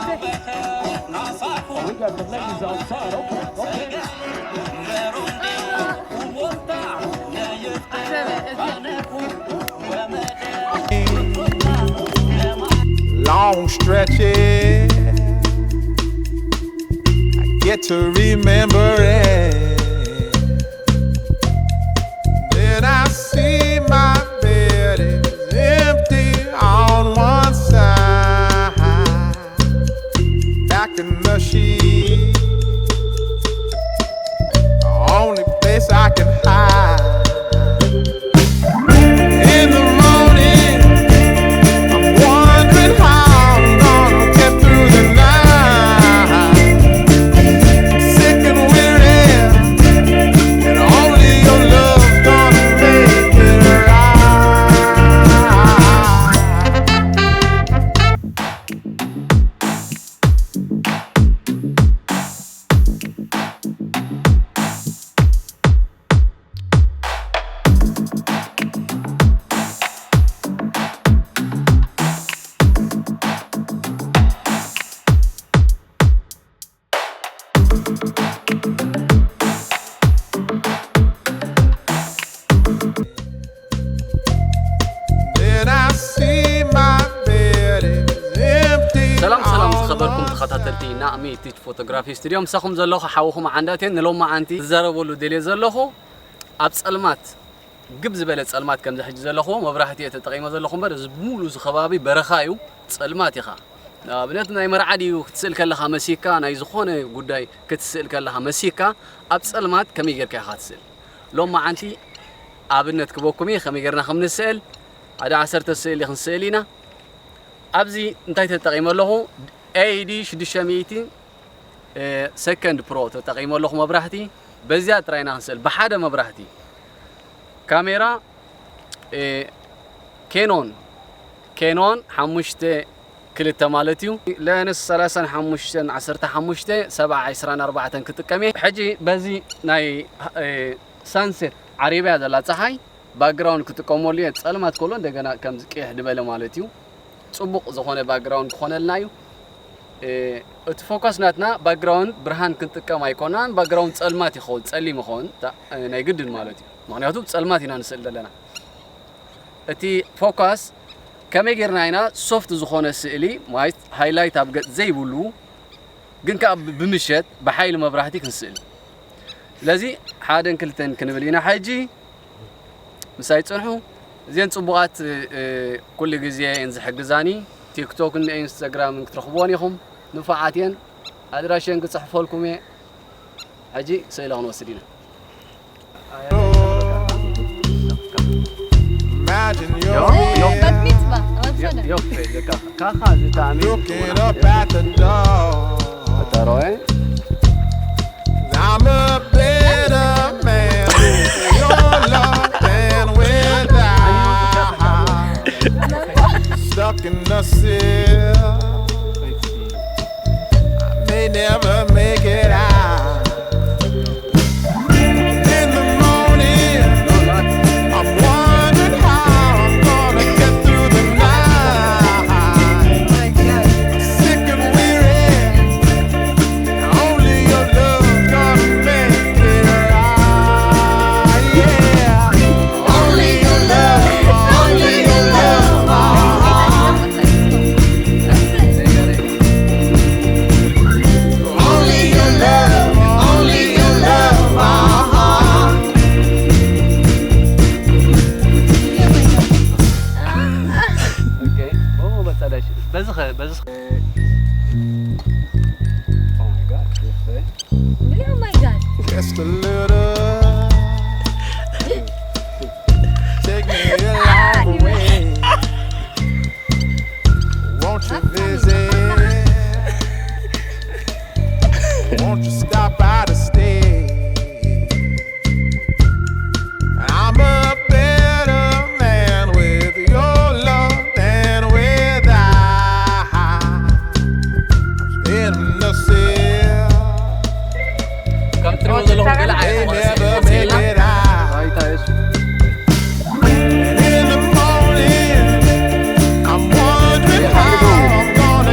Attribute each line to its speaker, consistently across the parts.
Speaker 1: We got the ladies outside. Okay.
Speaker 2: Long stretches, I get to remember it. Then I see my bed is empty on one side. Back in the sheet, the only place I can hide. In the morning, I'm wondering how I'm gonna get through the night. Sick and weary, and only your love's gonna make it right. Then I see my bed is empty.
Speaker 3: سلام خبركم تخططتي نعمي تيج فوتوغرافي ستوديو مسخم زلخو حاوخم عنداتين نلوم انتي زربولو ديلي زلخو اب ጸልማት ግብ ዝበለ ጸልማት ከም ዝሕጅ ዘለኹ መብራህቲ ተጠቂመ ዘለኹ በር ዝሙሉ ዝኸባቢ በረኻዩ ጸልማት ኢኻ ኣብነት ናይ መርዓዲዩ ክትስእል ከለኻ መሲካ ናይ ዝኾነ ጉዳይ ክትስእል ከለኻ መሲካ ኣብ ጸልማት ከመይ ጌርካ ኢኻ ትስእል ሎም ማዓንቲ ኣብነት ክበኩም ከመይ ጌርና ከም ንስእል ኣዳ 10 ስእል ክንስእል ኢና ኣብዚ እንታይ ተጠቂመ ኣለኹ AD 600 ሰከንድ ፕሮ ተጠቂመ ኣለኹ መብራህቲ በዚያ ጥራይና ክንስእል ብሓደ መብራህቲ ካሜራ ኬኖን 5 ክልተ ማለት እዩ ለንስ 35 15 724 ክጥቀም ሕጂ በዚ ናይ ሳንሴት ዓሪብያ ዘላ ፀሓይ ባክግራውንድ ክጥቀመሉ ጸልማት ኮሎ እንደገና ከም ዝቅሕ ድበለ ማለት እዩ ጽቡቕ ዝኾነ ባክግራውንድ ክኾነልና እዩ እቲ ፎከስ ናትና ባክግራውንድ ብርሃን ክንጥቀም ኣይኮናን ባክግራውንድ ጸልማት ይኸውን ጸሊም ይኸውን ናይ ግድን ማለት እዩ ምክንያቱ ጸልማት ኢና ንስእል ዘለና እቲ ፎከስ ከመይ ጌርና ኢና ሶፍት ዝኾነ ስእሊ ማለት ሃይላይት ኣብ ገጽ ዘይብሉ ግን ካብ ብምሸት ብሓይሊ መብራህቲ ክንስእል ስለዚ ሓደን ክልተን ክንብል ኢና ሕጂ ምሳይ ጽንሑ እዚን ጽቡቓት ኩሉ ግዜ እንዝሕግዛኒ ቲክቶክ እና ኢንስታግራም ክትረኽብዎን ኢኹም ንፋዓትየን ኣድራሸን ክጽሕፈልኩም ሕጂ ስእሊ ክንወስድ ኢና
Speaker 2: Imagine looking up at the door. I'm a better man with your love than without. Stuck in the cell, I may never make it out. In the morning, I'm wondering how I'm gonna get through the night. Sick and weary, only your love's gonna make it right. Yeah, only your love, only your love. Only your love, only your love.
Speaker 3: اوكي هو بتلاش بزخ Oh my god
Speaker 4: Really? Oh my god.
Speaker 2: Just a little. Take me along the way. Won't you visit? Won't you stop by to stay? I'm a better man with your love than without. In the cell,
Speaker 3: كم تريد لهم بلعب
Speaker 2: they never make it out.
Speaker 3: هاي تايش
Speaker 2: And in the morning, I'm wondering how I'm gonna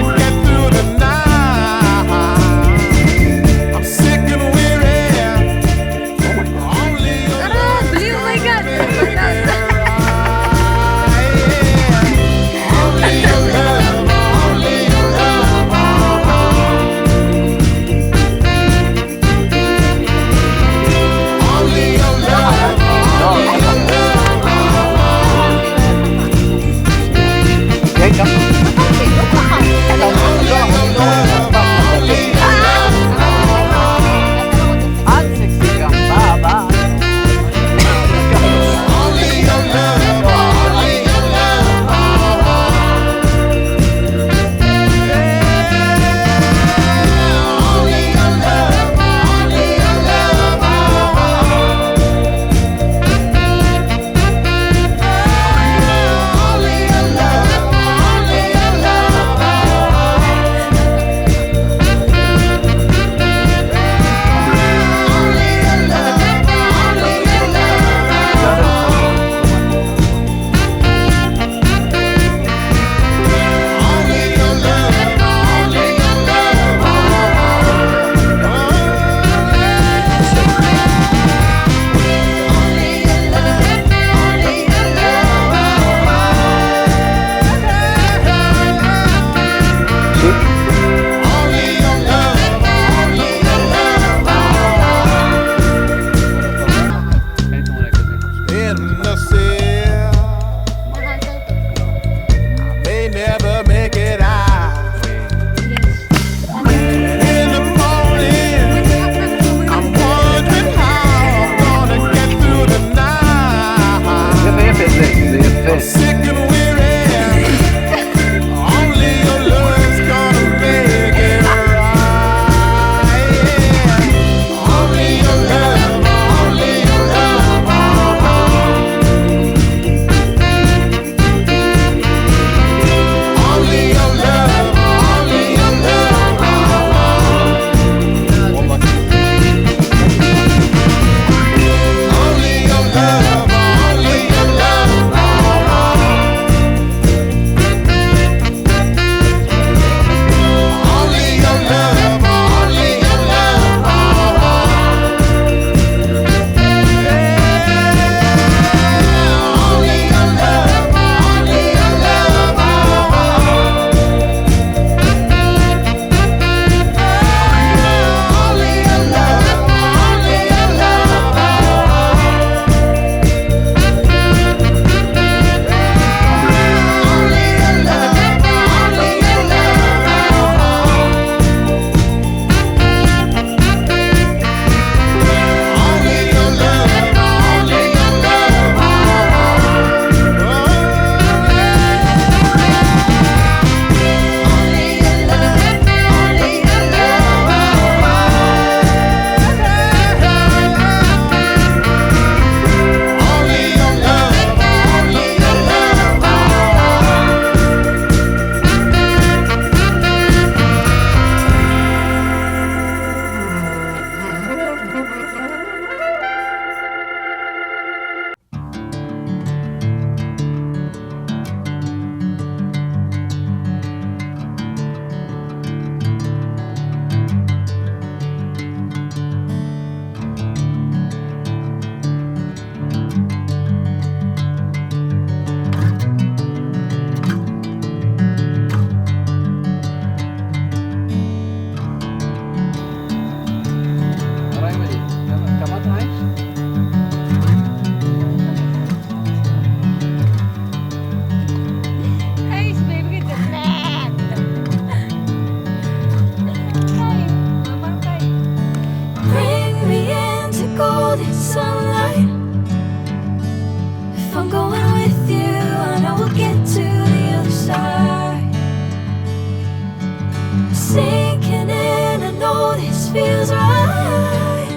Speaker 5: Sinking in, I know this feels right.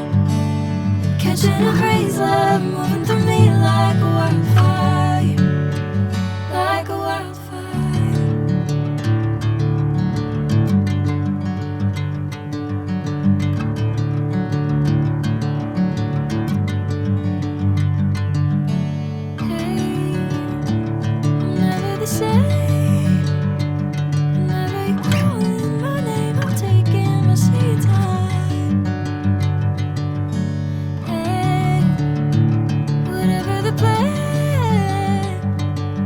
Speaker 5: Catching a crazy love moving through me like a wildfire, like a wildfire. Hey, I'm never the same. Whenever you're calling my name, I'm taking my sweet time. Hey, whatever the plan,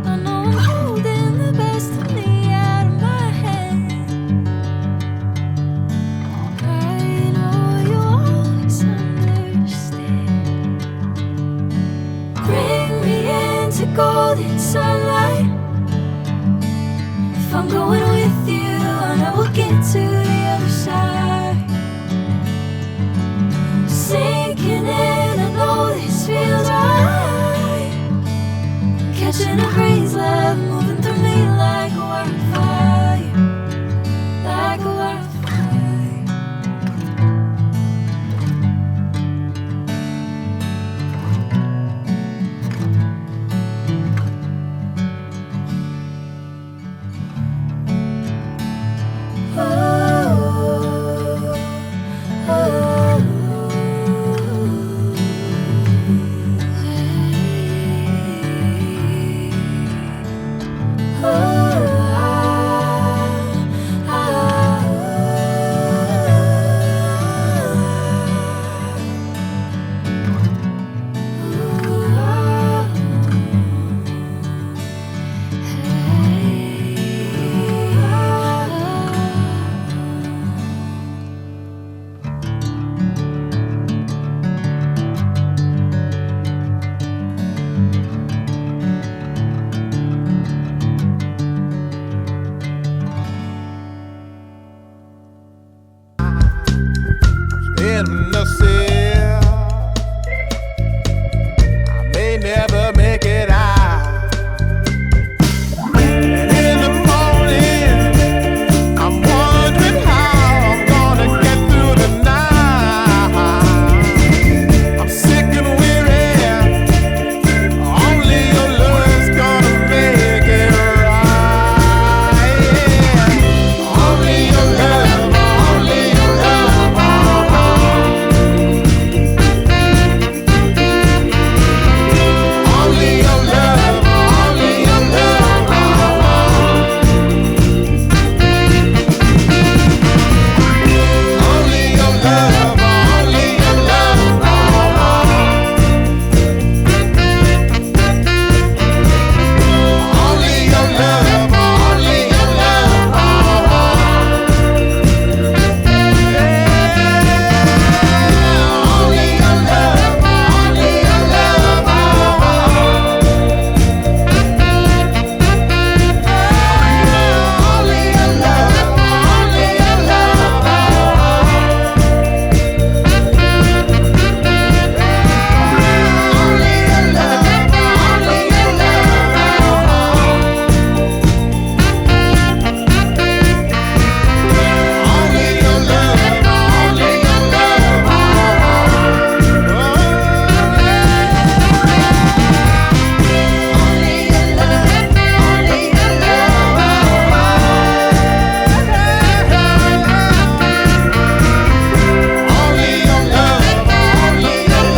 Speaker 5: I know I'm holding the best of me out of my hand. I know you always understand. Bring me into golden sunlight. If I'm going with you, I know we'll get to the other side. Sinking in, I know this feels right. Catching a crazy love moving through me like a wildfire, like a wildfire.
Speaker 2: In Nuseel, I may never make it out. And in the morning, I'm wondering how I'm gonna get through the night. I'm sick and weary. Only your love's gonna make it right. Only your love, only your love. Only your love, only your love. Only your love, only your love. Only your love, only your love. Only your love, only your love. Only your love, only your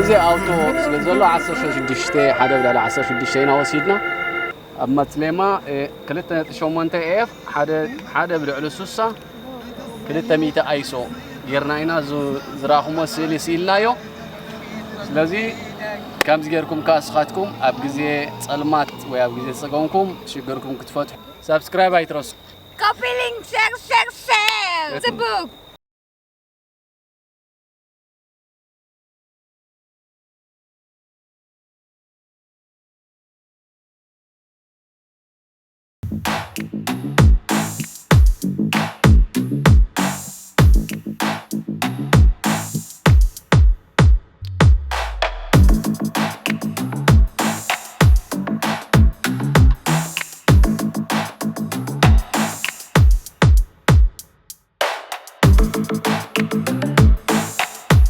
Speaker 3: እዚ ኣውቶ ስለ ዘሎ 16 ሓደ ብላዕሊ 16 ኢና ወሲድና ኣብ መፅለማ 2.8 ኤፍ ሓደ ብልዕሊ 60 200 ኣይሶ ጌርና ኢና ዝራኽሞ ስእሊ ስኢልናዮ ስለዚ ከምዚ ጌርኩም ካስኻትኩም ኣብ ግዜ ጸልማት ወይ ኣብ ግዜ ፀገምኩም ሽግርኩም ክትፈትሑ ሰብስክራይብ ኣይትረሱ
Speaker 4: Copy link, share. The book.